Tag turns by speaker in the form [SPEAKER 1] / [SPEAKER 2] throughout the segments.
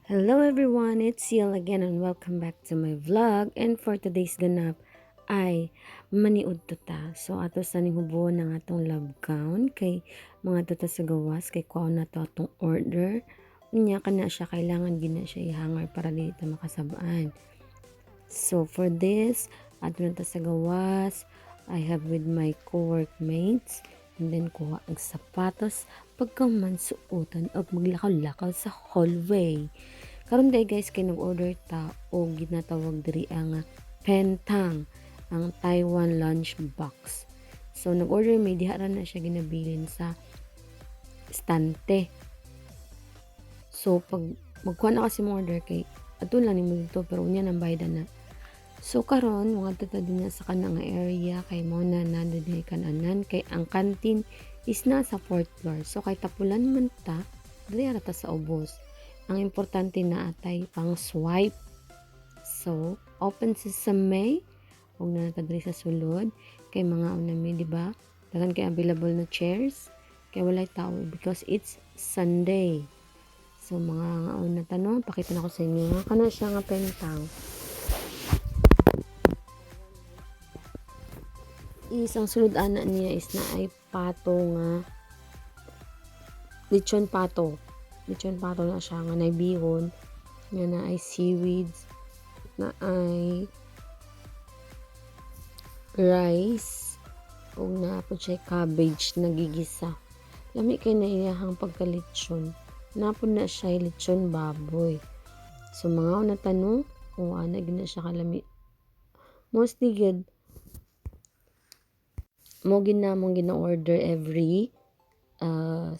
[SPEAKER 1] Hello everyone, it's Ciel again and welcome back to my vlog. And for today's ganap ay maniud to ta. So ato sa ning hubo ng atong love gown kay mga tuta sa gawas kay kuha na to atong order. Unya kana siya kailangan gina siya ihangar para dito makasabaan. So for this, ato na ta sa gawas. I have with my co-workmates and then kuha ang sapatos pagkaman suotan og maglakaw-lakaw sa hallway. Karon day guys kay nag-order ta og ginatawag diri ang pentang, ang Taiwan lunch box. So nag-order may diha ra na siya ginabilin sa stante. So pag magkuha na kasi mo order kay ato lang ni mo dito pero unya nang bayad na. So karon mga tata din na sa kanang area kay mo na nandoon kananan kay ang canteen is nasa 4th floor. So kay tapulan man ta diri ra ta sa ubos. Ang importante na atay pang swipe. So open sesame ug na ta diri sa sulod kay mga unami di ba? Dagan kay available na chairs kay walay tao because it's Sunday. So mga una tanong pakita na ko sa inyo kana siya nga pentang. Isang sulod ana niya is na ay pato nga lechon pato na siya nga naibihon nga na ay seaweeds na ay rice ug na po siya cabbage na gigisa lami kay na iyahang pagkalechon napod na siya lechon baboy. So mga una tanong kung ana gina siya kalami mostly good mo ginamong gina-order every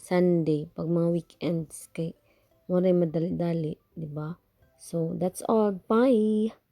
[SPEAKER 1] Sunday pag mga weekends kay mo ray madali-dali, di ba? So that's all. Bye.